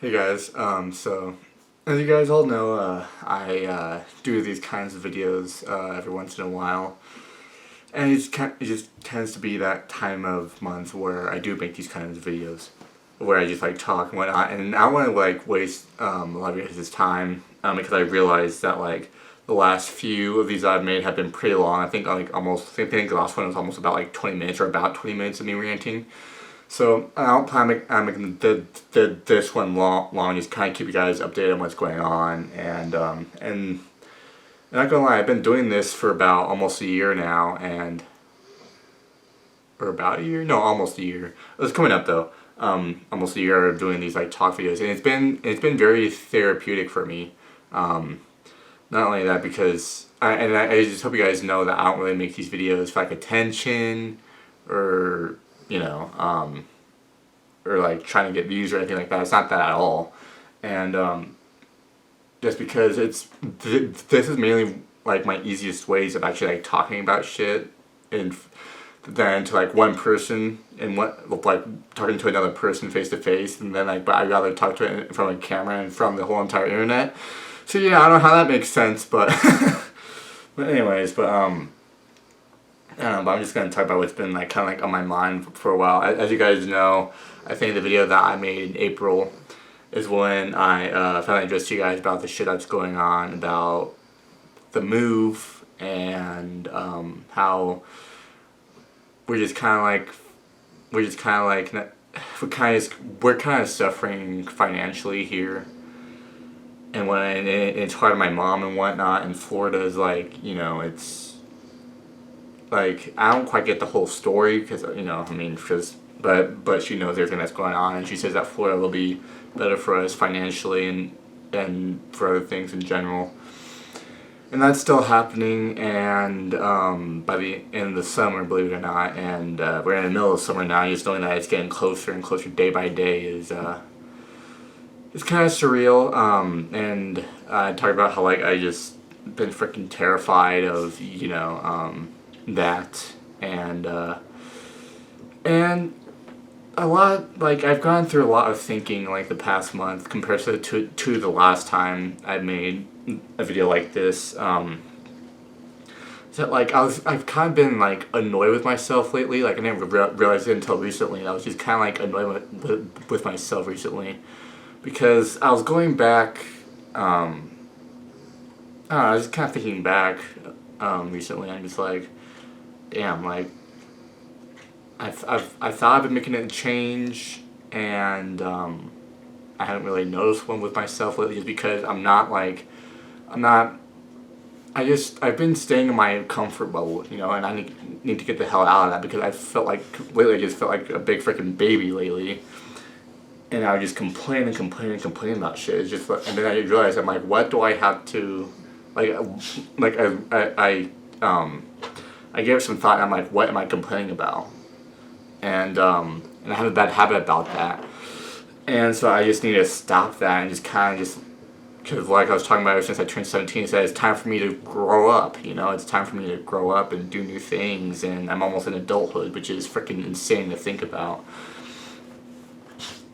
Hey guys, so as you guys all know, I do these kinds of videos every once in a while, and it just tends to be that time of month where I do make these kinds of videos, where I just like talk and whatnot, and I don't want to like waste a lot of your guys' time because I realize that like the last few of these I've made have been pretty long. I think the last one was almost about like 20 minutes or about 20 minutes of me ranting. So I don't plan on making this one long. Just kind of keep you guys updated on what's going on, and not gonna lie, I've been doing this for about almost a year now, or about a year? No, almost a year. It's coming up though. Almost a year of doing these like talk videos, and it's been very therapeutic for me. Not only that, because I just hope you guys know that I don't really make these videos for like attention or you know or like trying to get views or anything like that. It's not that at all. And just because this is mainly like my easiest ways of actually like talking about shit and then to like one person and what like talking to another person face to face, and then like but I'd rather talk to it from a camera and from the whole entire internet. So yeah, I don't know how that makes sense, but but anyways, I don't know, but I'm just gonna talk about what's been like kind of like on my mind for a while. As you guys know, I think the video that I made in April is when I finally addressed you guys about the shit that's going on about the move and how we're just kind of like we're just kind of like we're kind of suffering financially here, and it's hard on my mom and whatnot. And Florida is like it's like I don't quite get the whole story because I mean because but she knows everything that's going on, and she says that Florida will be better for us financially and for other things in general. And that's still happening, and by the end of the summer, believe it or not, and we're in the middle of summer now. Just knowing that it's getting closer and closer day by day is it's kind of surreal. And I talk about how like I just been freaking terrified of that, and a lot like I've gone through a lot of thinking like the past month compared to the last time I made a video like this. That like I've kind of been like annoyed with myself lately. Like I never realized it until recently. I was just kind of like annoyed with myself recently because I was going back. I don't know, I was just kind of thinking back recently. I'm just like, damn, like I thought I've been making a change, and I haven't really noticed one with myself lately, just because I'm not. I've been staying in my comfort bubble, and I need to get the hell out of that because I felt like lately I just felt like a big freaking baby lately, and I would just complain about shit. It's just and then I realized I'm like, what do I have to, like I gave it some thought, and I'm like, what am I complaining about? And I have a bad habit about that, and so I just need to stop that and just kind of just because like I was talking about ever since I turned 17, it said it's time for me to grow up. It's time for me to grow up and do new things, and I'm almost in adulthood, which is freaking insane to think about.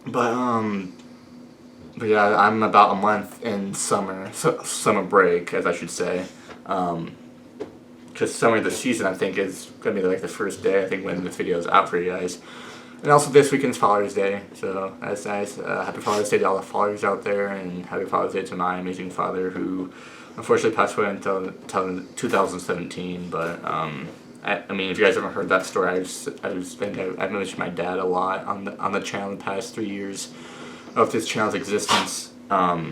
But but yeah, I'm about a month in summer break, as I should say. Because summer of the season, I think, is going to be like the first day, I think, when this video is out for you guys. And also this weekend's Father's Day, so that's nice. Happy Father's Day to all the fathers out there, and happy Father's Day to my amazing father, who unfortunately passed away until 2017. But I mean, if you guys haven't heard that story, I've mentioned my dad a lot on the channel in the past 3 years of this channel's existence. But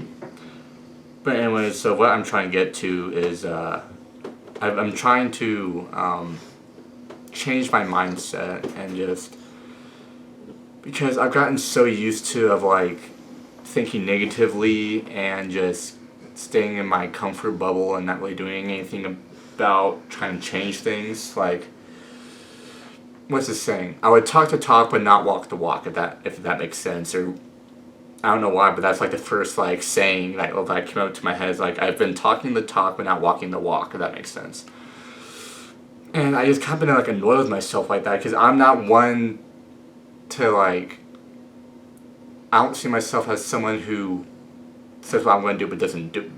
anyways, so what I'm trying to get to is I'm trying to change my mindset, and just because I've gotten so used to of like thinking negatively and just staying in my comfort bubble and not really doing anything about trying to change things. Like, what's the saying? I would talk the talk but not walk the walk, if that makes sense. Or I don't know why, but that's like the first like saying that came up to my head. Is like, I've been talking the talk but not walking the walk, if that makes sense. And I just kind of been like annoyed with myself like that because I'm not one to like I don't see myself as someone who says what I'm going to do but doesn't do.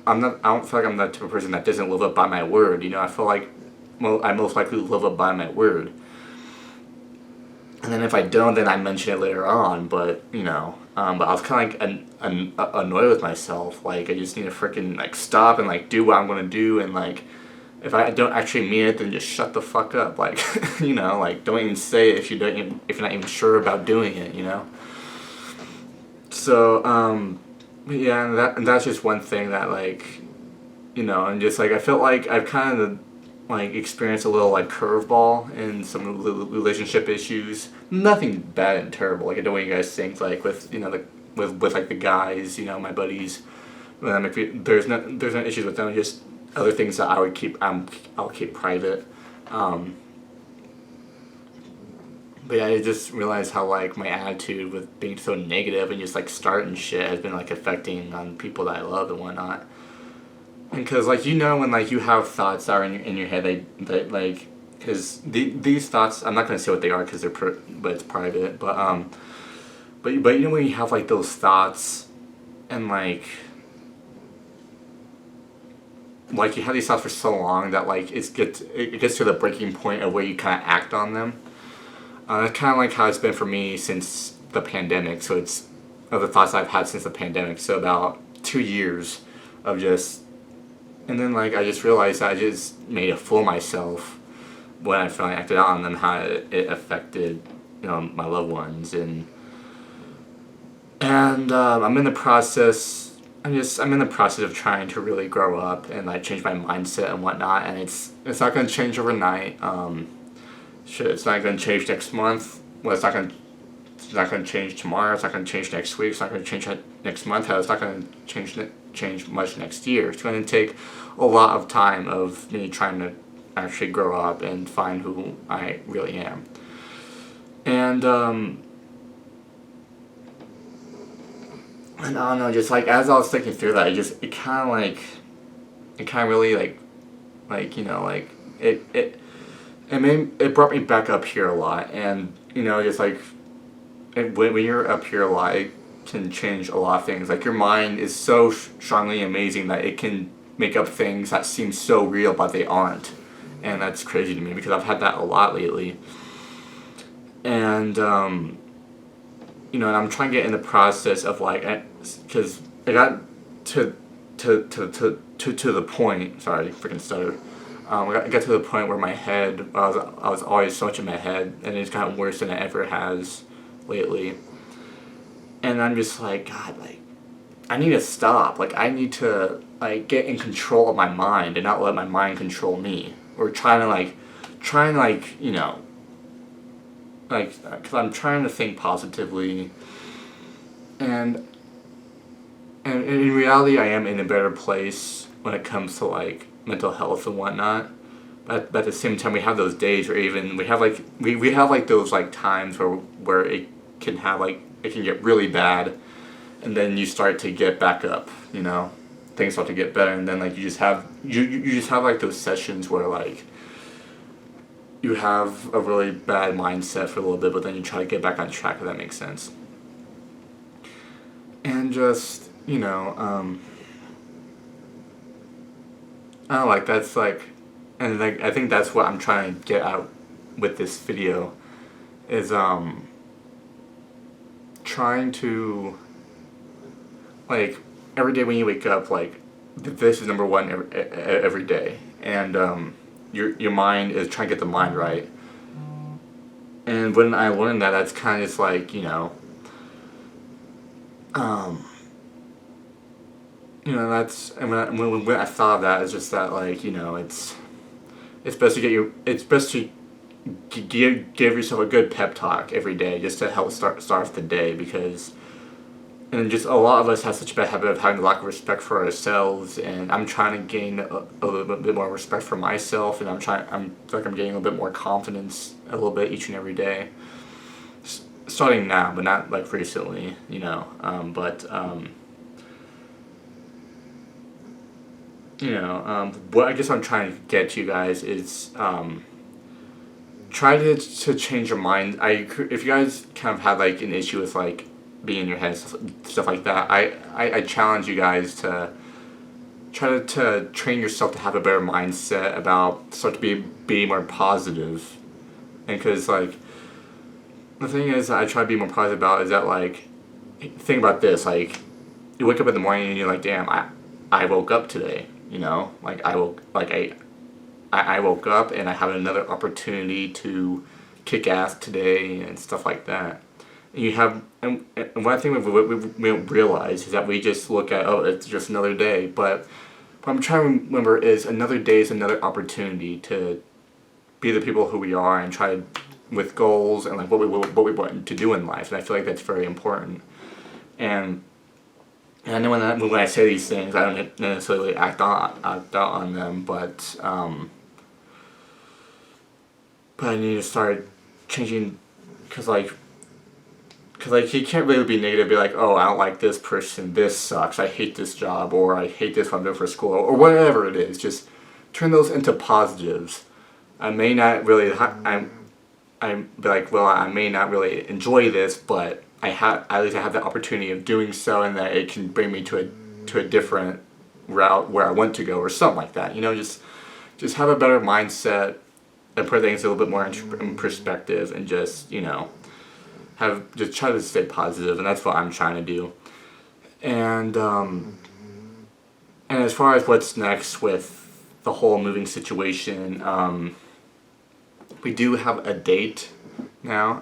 I'm not. I don't feel like I'm that type of person that doesn't live up by my word. You know, I feel like I most likely live up by my word. And then if I don't, then I mention it later on. But you know, but I was kind of like annoyed with myself. Like I just need to freaking like stop and like do what I'm gonna do. And like if I don't actually mean it, then just shut the fuck up. Like you know, like don't even say it if you don't even, if you're not even sure about doing it. You know. So yeah, and that's just one thing that like, you know, and just like I felt like I've kind of like experienced a little like curveball in some relationship issues. Nothing bad and terrible. Like I know what you guys think. Like with you know the with like the guys, you know, my buddies. If there's no issues with them. Just other things that I would keep I'll keep private. But yeah, I just realized how like my attitude with being so negative and just like starting shit has been like affecting on people that I love and whatnot. And because like you know when like you have thoughts that are in your head they like because these thoughts I'm not gonna say what they are because but it's private but you know when you have like those thoughts and like you have these thoughts for so long that like it gets to the breaking point of where you kind of act on them. It's kind of like how it's been for me since the pandemic. So it's of the thoughts I've had since the pandemic. So about 2 years of just, and then like I just realized I just made a fool of myself when I finally acted out on them. How it affected, you know, my loved ones and I'm in the process. I'm in the process of trying to really grow up and like change my mindset and whatnot. And it's not going to change overnight. Shit, it's not going to change next month. Well, it's not going to change tomorrow. It's not going to change next week. It's not going to change next month. It's not going to change much next year. It's going to take a lot of time of me trying to actually grow up and find who I really am. And I don't know, just like as I was thinking through that, it kind of really like you know like it brought me back up here a lot. And you know just like when you're up here a lot, it can change a lot of things. Like your mind is so strongly amazing that it can make up things that seem so real but they aren't, and that's crazy to me because I've had that a lot lately. And you know, and I'm trying to get in the process of like, because I got to the point. Sorry, freaking stutter. I got to the point where my head, I was always so much in my head, and it's gotten worse than it ever has lately. And I'm just like, God, like, I need to stop. Like, I need to like get in control of my mind and not let my mind control me, or trying to you know. Like, because I'm trying to think positively, and in reality, I am in a better place when it comes to like mental health and whatnot. But at the same time, we have those days where even we have like we have like those like times where it can have like it can get really bad, and then you start to get back up. You know, things start to get better, and then like you just have like those sessions where like you have a really bad mindset for a little bit, but then you try to get back on track, if that makes sense. And just, you know, I don't know, like, that's like, and like, I think that's what I'm trying to get out with this video, is, trying to, like, every day when you wake up, like, this is number one every day, and, your mind is trying to get the mind right. And when I learned that, that's kind of just like, you know, that's, and when I thought of that, it's just that, like, you know, it's best to give yourself a good pep talk every day just to help start off the day, because and just a lot of us have such a bad habit of having a lack of respect for ourselves, and I'm trying to gain a little bit more respect for myself, and I'm getting a little bit more confidence a little bit each and every day. Starting now, but not like recently, you know. What I guess I'm trying to get to you guys is try to change your mind. If you guys kind of have like an issue with like being in your head, stuff like that. I challenge you guys to try to train yourself to have a better mindset about start to be more positive, and because like the thing is I try to be more positive about is that like think about this, like you wake up in the morning and you're like, damn, I woke up today, you know, like I woke up and I have another opportunity to kick ass today and stuff like that. And you have, and one thing we don't realize is that we just look at, oh, it's just another day. But what I'm trying to remember is another day is another opportunity to be the people who we are and try with goals and like what we want to do in life. And I feel like that's very important. And I know when I say these things, I don't necessarily act out on them, but I need to start changing, cause like you can't really be negative, be like, oh, I don't like this person, this sucks, I hate this job, or I hate this what I'm doing for school, or whatever it is. Just turn those into positives. I may not really, I'm be like, well, I may not really enjoy this, but at least I have the opportunity of doing so, and that it can bring me to a different route where I want to go, or something like that. You know, just have a better mindset and put things a little bit more in perspective, and just, you know, just try to stay positive, and that's what I'm trying to do. And as far as what's next with the whole moving situation, we do have a date now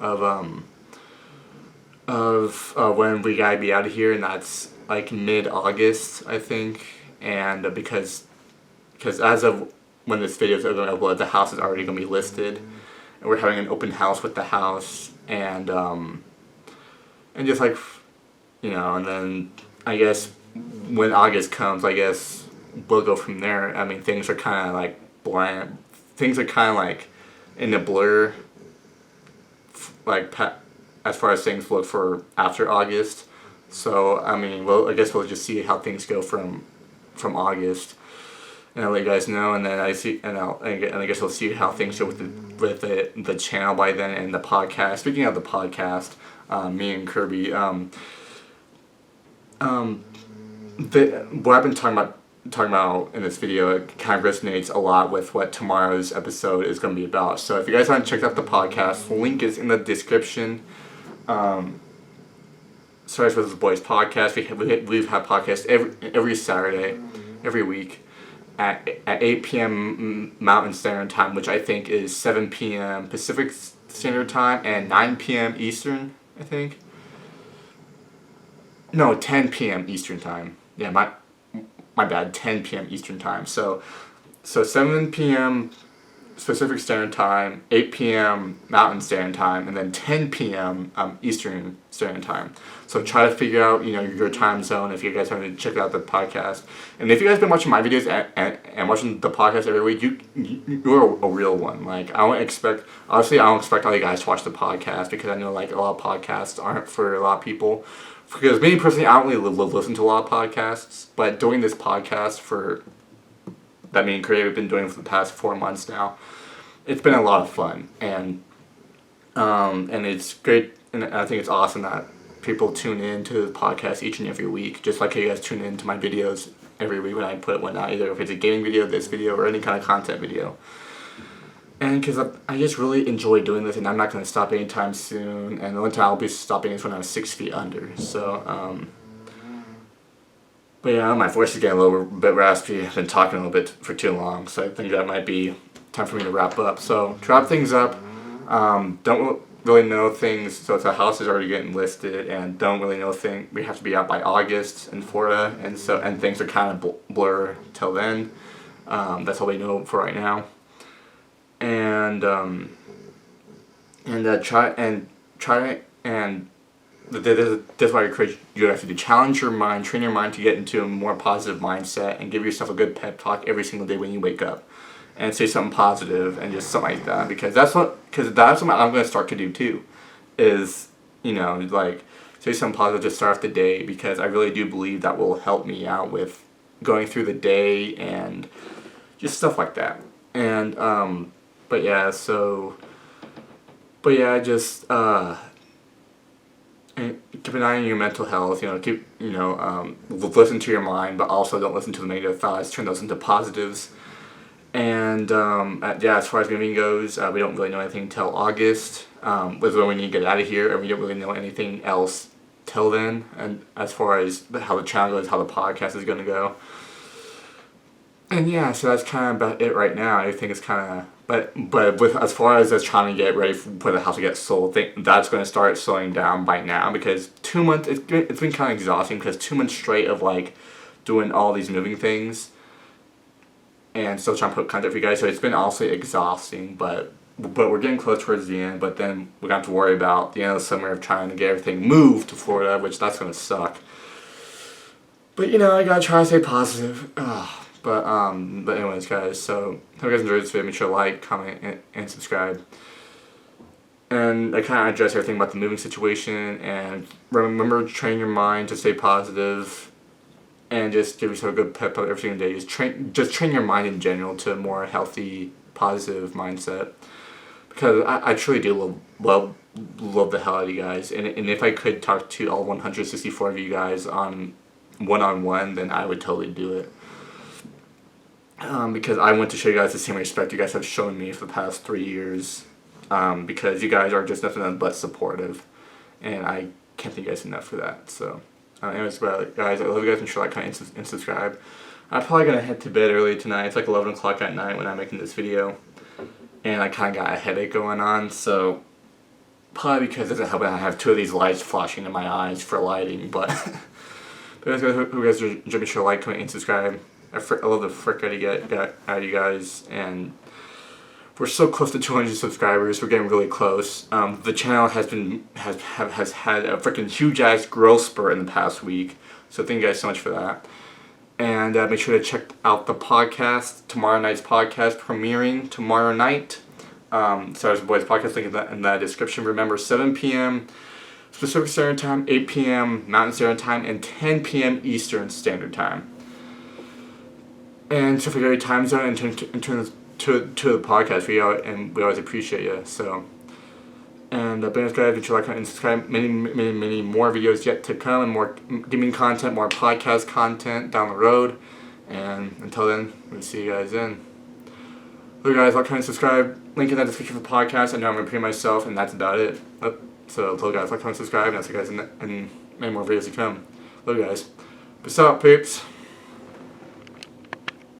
of when we gotta be out of here, and that's like mid-August, I think. And because as of when this video is going to upload, the house is already going to be listed, and we're having an open house with the house, and just like, you know, and then I guess when August comes, I guess we'll go from there. I mean, things are kind of like bland. Things are kind of like in the blur, like as far as things look for after August. So I mean, well, I guess we'll just see how things go from August, and I'll let you guys know. And then I guess we'll see how things go with the channel by then, and the podcast. Speaking of the podcast, me and Kirby, what I've been talking about in this video, it kind of resonates a lot with what tomorrow's episode is going to be about. So if you guys haven't checked out the podcast, the link is in the description. Starts with the Boys podcast. We've had podcasts every Saturday, every week at 8 p.m. Mountain Standard Time, which I think is 7 p.m. Pacific Standard Time and 9 p.m. Eastern, I think. No, 10 p.m. Eastern Time. Yeah, my bad, 10 p.m. Eastern Time. So 7 p.m. Pacific Standard Time, 8 p.m. Mountain Standard Time, and then 10 p.m. Eastern Standard Time. So try to figure out, you know, your time zone if you guys haven't checked out the podcast. And if you guys been watching my videos and watching the podcast every week, you're a real one. Like, I don't expect all you guys to watch the podcast, because I know like a lot of podcasts aren't for a lot of people. Because me personally, I don't really listen to a lot of podcasts, but doing this podcast that me and Craig have been doing for the past 4 months now, it's been a lot of fun, and it's great, and I think it's awesome that people tune in to the podcast each and every week, just like you guys tune in to my videos every week when I put one out, either if it's a gaming video, this video, or any kind of content video. And because I just really enjoy doing this, and I'm not going to stop anytime soon, and the only time I'll be stopping is when I'm 6 feet under, so, but yeah, my voice is getting a little bit raspy. I've been talking a little bit for too long, so I think that might be time for me to wrap up. So, to wrap things up, don't really know things, so the house is already getting listed, and don't really know things. We have to be out by August in Florida, and things are kind of blur till then. That's all we know for right now. And that's why I encourage you guys to challenge your mind, train your mind to get into a more positive mindset, and give yourself a good pep talk every single day when you wake up, and say something positive and just something like that, because that's what I'm going to start to do too, is, you know, like, say something positive to start off the day, because I really do believe that will help me out with going through the day and just stuff like that. And just and keep an eye on your mental health. Listen to your mind, but also don't listen to the negative thoughts. Turn those into positives. And as far as moving goes, we don't really know anything until August. Was when we need to get out of here, and we don't really know anything else till then. And as far as how the channel goes, how the podcast is going to go. And so that's kind of about it right now. I think it's kind of, but with as far as us trying to get ready for the house to get sold, I think that's going to start slowing down by now, because 2 months, it's been kind of exhausting, because 2 months straight of like doing all these moving things and still trying to put content for you guys. So it's been also exhausting, but we're getting close towards the end. But then we're going to have to worry about the end of the summer of trying to get everything moved to Florida, which that's going to suck. But I got to try to stay positive. But anyways, guys, so hope you guys enjoyed this video. Make sure to like, comment, and subscribe. And I kind of address everything about the moving situation. And remember to train your mind to stay positive. And just give yourself a good pep up every single day. Just train your mind in general to a more healthy, positive mindset. Because I truly do love the hell out of you guys. And if I could talk to all 164 of you guys on one-on-one, then I would totally do it. Because I want to show you guys the same respect you guys have shown me for the past 3 years. Because you guys are just nothing but supportive. And I can't thank you guys enough for that. So, anyways, guys, I love you guys. Make sure to like, comment, and subscribe. I'm probably going to head to bed early tonight. It's like 11 o'clock at night when I'm making this video. And I kind of got a headache going on. So, probably because it doesn't help that I have 2 of these lights flashing in my eyes for lighting. But, guys, hope you guys enjoy. Make sure to like, comment, and subscribe. I love the frick out of you guys, and we're so close to 200 subscribers. We're getting really close. The channel has had a freaking huge ass growth spurt in the past week. So thank you guys so much for that. And make sure to check out the podcast, tomorrow night's podcast premiering tomorrow night. Stars and Boys podcast, link in the description. Remember, 7 p.m. Pacific Standard Time, 8 p.m. Mountain Standard Time, and 10 p.m. Eastern Standard Time. And so for your time zone and turn to the podcast, we always appreciate you. So, and guys, make sure to like and subscribe. Many more videos yet to come, and more gaming content, more podcast content down the road. And until then, we'll see you guys then. Look, guys, like, comment, subscribe. Link in the description for the podcast. I know I'm repeating myself, and that's about it. So, guys, like, comment, subscribe, and I'll see you guys in many more videos to come. Love you guys. Peace out, peeps.